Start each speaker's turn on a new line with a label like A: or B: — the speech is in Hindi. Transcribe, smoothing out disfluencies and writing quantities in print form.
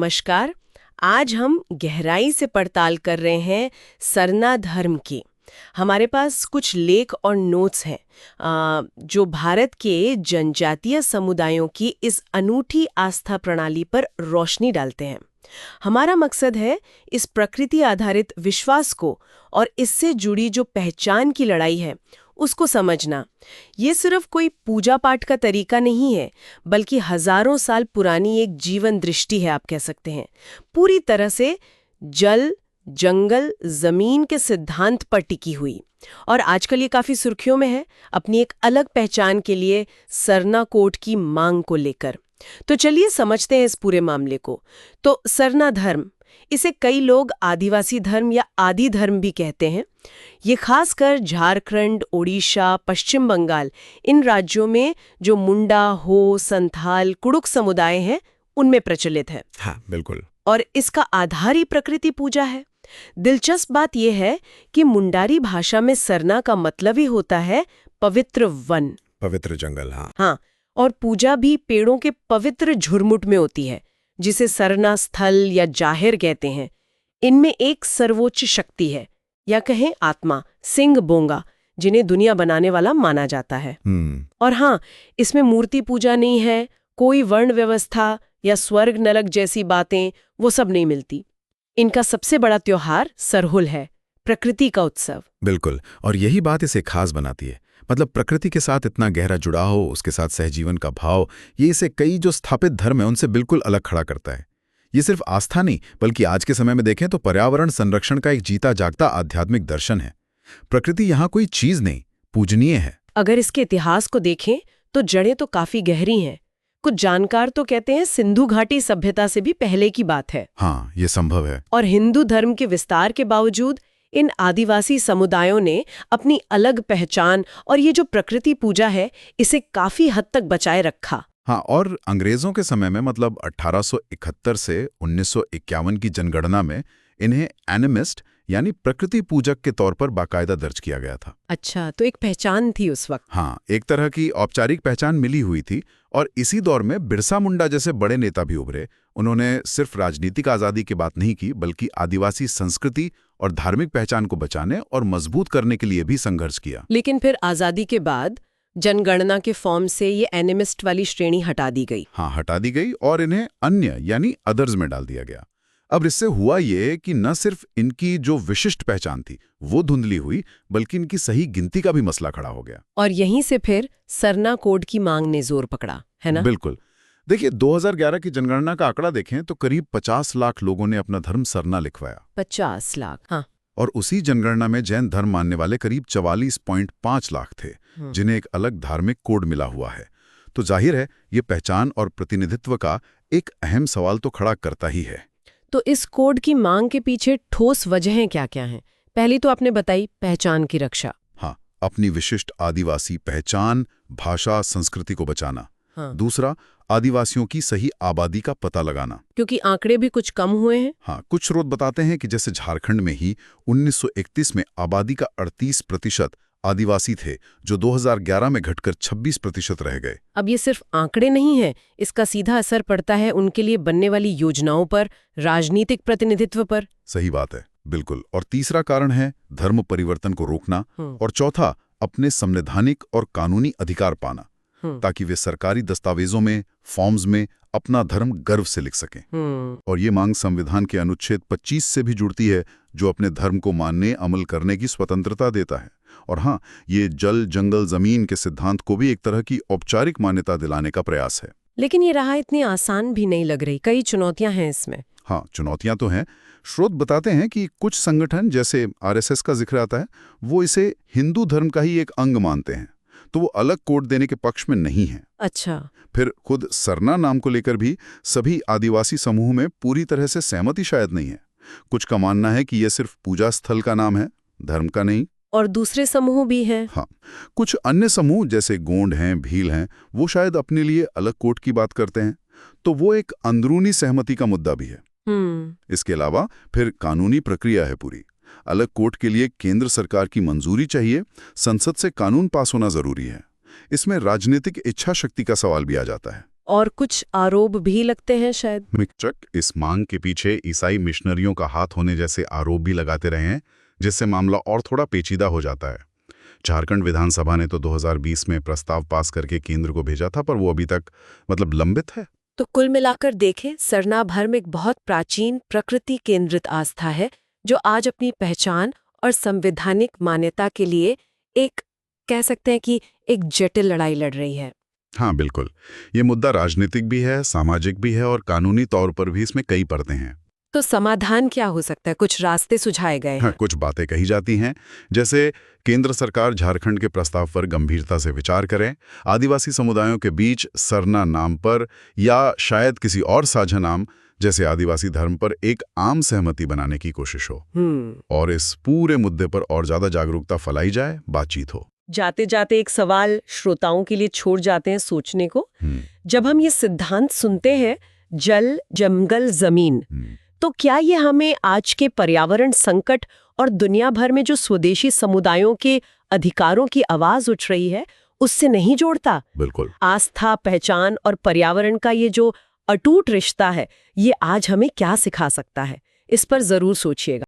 A: नमस्कार। आज हम गहराई से पड़ताल कर रहे हैं सरना धर्म की। हमारे पास कुछ लेख और नोट्स हैं जो भारत के जनजातीय समुदायों की इस अनूठी आस्था प्रणाली पर रोशनी डालते हैं। हमारा मकसद है इस प्रकृति आधारित विश्वास को और इससे जुड़ी जो पहचान की लड़ाई है उसको समझना। ये सिर्फ कोई पूजा पाठ का तरीका नहीं है, बल्कि हजारों साल पुरानी एक जीवन दृष्टि है, आप कह सकते हैं। पूरी तरह से जल, जंगल, जमीन के सिद्धांत पर टिकी हुई। और आजकल ये काफी सुर्खियों में है अपनी एक अलग पहचान के लिए सरना कोड की मांग को लेकर। तो चलिए समझते हैं इस पूरे मामले को। तो सरना धर्म, इसे कई लोग आदिवासी धर्म या आदि धर्म भी कहते हैं। ये खासकर झारखंड, ओडिशा, पश्चिम बंगाल, इन राज्यों में जो मुंडा, हो, संथाल, कुड़ुक समुदाय हैं उनमें प्रचलित है।
B: हाँ, बिल्कुल।
A: और इसका आधार ही प्रकृति पूजा है। दिलचस्प बात यह है कि मुंडारी भाषा में सरना का मतलब ही होता है पवित्र वन,
B: पवित्र जंगल।
A: हाँ, और पूजा भी पेड़ों के पवित्र झुरमुट में होती है, जिसे सरना स्थल या जाहिर कहते हैं। इनमें एक सर्वोच्च शक्ति है, या कहें आत्मा, सिंह बोंगा, जिन्हें दुनिया बनाने वाला माना जाता है। और हाँ, इसमें मूर्ति पूजा नहीं है, कोई वर्ण व्यवस्था या स्वर्ग नरक जैसी बातें वो सब नहीं मिलती। इनका सबसे बड़ा त्योहार सरहुल है, प्रकृति का उत्सव।
B: बिल्कुल, और यही बात इसे खास बनाती है। मतलब प्रकृति के साथ इतना गहरा जुड़ाव हो, उसके साथ सहजीवन का भाव, ये इसे कई जो स्थापित धर्म है उनसे बिल्कुल अलग खड़ा करता है। ये सिर्फ आस्था नहीं, बल्कि आज के समय में देखें तो पर्यावरण संरक्षण का एक जीता जागता आध्यात्मिक दर्शन है। प्रकृति यहाँ कोई चीज नहीं, पूजनीय है।
A: अगर इसके इतिहास को देखें तो जड़ें तो काफी गहरी हैं। कुछ जानकार तो कहते हैं सिंधु घाटी सभ्यता से भी पहले की बात है।
B: हाँ, ये संभव है।
A: और हिंदू धर्म के विस्तार के बावजूद इन आदिवासी समुदायों ने अपनी अलग पहचान और ये जो प्रकृति पूजा है इसे काफी हद तक बचाए रखा।
B: हाँ, और अंग्रेजों के समय में मतलब 1871 से 1951 की जनगणना में इन्हें एनिमिस्ट यानी प्रकृति पूजक के तौर पर बाकायदा दर्ज किया गया था।
A: अच्छा, तो एक पहचान थी उस वक्त।
B: हाँ, एक तरह की औपचारिक पहचान मिली हुई थी। और इसी दौर में बिरसा मुंडा जैसे बड़े नेता भी उभरे। उन्होंने सिर्फ राजनीतिक आज़ादी की बात नहीं की, बल्कि आदिवासी संस्कृति और धार्मिक पहचान को बचाने और मजबूत करने के लिए भी संघर्ष किया।
A: लेकिन फिर आज़ादी के बाद जनगणना के फॉर्म से ये एनिमिस्ट वाली श्रेणी हटा दी गई।
B: हाँ, हटा दी गई और इन्हें अन्य यानी अदर्स में डाल दिया गया। अब इससे हुआ ये कि न सिर्फ इनकी जो विशिष्ट पहचान थी वो धुंधली हुई, बल्कि इनकी सही गिनती का भी मसला खड़ा हो गया।
A: और यहीं से फिर सरना कोड की मांग ने जोर पकड़ा, है ना?
B: बिल्कुल। देखिए, 2011 की जनगणना का आंकड़ा देखें तो करीब 50 लाख लोगों ने अपना धर्म सरना लिखवाया।
A: 50 लाख, हाँ।
B: और उसी जनगणना में जैन धर्म मानने वाले करीब 44.5 लाख थे, जिन्हें एक अलग धार्मिक कोड मिला हुआ है। तो जाहिर है ये पहचान और प्रतिनिधित्व का एक अहम सवाल तो खड़ा करता ही है।
A: तो इस कोड की मांग के पीछे ठोस वजहें क्या-क्या हैं? पहली तो आपने बताई पहचान की रक्षा।
B: हाँ, अपनी विशिष्ट आदिवासी पहचान, भाषा, संस्कृति को बचाना।
A: हाँ।
B: दूसरा, आदिवासियों की सही आबादी का पता लगाना,
A: क्योंकि आंकड़े भी कुछ कम हुए हैं।
B: हाँ, कुछ स्रोत बताते हैं कि जैसे झारखंड में ही 1931 में आबादी का 38% आदिवासी थे, जो 2011 में घटकर 26% रह गए।
A: अब ये सिर्फ आंकड़े नहीं है, इसका सीधा असर पड़ता है उनके लिए बनने वाली योजनाओं पर, राजनीतिक प्रतिनिधित्व पर।
B: सही बात है, बिल्कुल। और तीसरा कारण है धर्म परिवर्तन को रोकना। और चौथा, अपने संवैधानिक और कानूनी अधिकार पाना, ताकि वे सरकारी दस्तावेजों में, फॉर्म्स में अपना धर्म गर्व से लिख सकें। और ये मांग संविधान के अनुच्छेद 25 से भी जुड़ती है, जो अपने धर्म को मानने, अमल करने की स्वतंत्रता देता है। और हाँ, ये जल, जंगल, जमीन के सिद्धांत को भी एक तरह की औपचारिक मान्यता दिलाने का प्रयास है।
A: लेकिन ये राह इतनी आसान भी नहीं लग रही, कई चुनौतियां हैं इसमें।
B: हाँ, चुनौतियां तो हैं। स्रोत बताते हैं कि कुछ संगठन, जैसे आरएसएस का जिक्र आता है, वो इसे हिंदू धर्म का ही एक अंग मानते हैं, तो वो अलग कोड देने के पक्ष में नहीं है।
A: अच्छा।
B: फिर खुद सरना नाम को लेकर भी सभी आदिवासी समूह में पूरी तरह से सहमति शायद नहीं है। कुछ का मानना है कि यह सिर्फ पूजा स्थल का नाम है, धर्म का नहीं।
A: और दूसरे समूह भी हैं।
B: हाँ, कुछ अन्य समूह जैसे गोंड हैं, भील हैं, वो शायद अपने लिए अलग कोड की बात करते हैं, तो वो एक अंदरूनी सहमति का मुद्दा भी है। इसके अलावा फिर कानूनी प्रक्रिया है पूरी। अलग कोड के लिए केंद्र सरकार की मंजूरी चाहिए, संसद से कानून पास होना जरूरी है। इसमें राजनीतिक इच्छा शक्ति का सवाल भी आ जाता है।
A: और कुछ आरोप भी लगते हैं शायद।
B: मिकचक इस मांग के पीछे ईसाई मिशनरियों का हाथ होने जैसे आरोप भी लगाते रहे हैं, जिससे मामला और थोड़ा पेचीदा हो जाता है। झारखंड विधानसभा ने तो 2020 में प्रस्ताव पास करके केंद्र को भेजा था, पर वो अभी तक लंबित है।
A: तो कुल मिलाकर देखें, सरना धर्म एक बहुत प्राचीन प्रकृति केंद्रित आस्था है जो आज अपनी पहचान और संवैधानिक मान्यता के लिए एक कह सकते हैं कि एक जटिल लड़ाई लड़ रही है।
B: हाँ बिल्कुल, ये मुद्दा राजनीतिक भी है, सामाजिक भी है और कानूनी तौर पर भी इसमें कई परतें हैं।
A: तो समाधान क्या हो सकता है? कुछ रास्ते सुझाए गए हैं।
B: हाँ, कुछ बातें कही जाती हैं, जैसे केंद्र सरकार झारखंड के प्रस्ताव पर गंभीरता से विचार करे, आदिवासी समुदायों के बीच सरना नाम पर या शायद किसी और साझा नाम जैसे आदिवासी धर्म पर एक आम सहमति बनाने की कोशिश हो, और इस पूरे मुद्दे पर और ज्यादा जागरूकता फैलाई जाए, बातचीत हो।
A: जाते जाते एक सवाल श्रोताओं के लिए छोड़ जाते हैं सोचने को। जब हम ये सिद्धांत सुनते हैं, जल, जंगल, जमीन, तो क्या ये हमें आज के पर्यावरण संकट और दुनिया भर में जो स्वदेशी समुदायों के अधिकारों की आवाज उठ रही है, उससे नहीं जोड़ता?
B: बिल्कुल।
A: आस्था, पहचान और पर्यावरण का ये जो अटूट रिश्ता है, ये आज हमें क्या सिखा सकता है? इस पर जरूर सोचिएगा।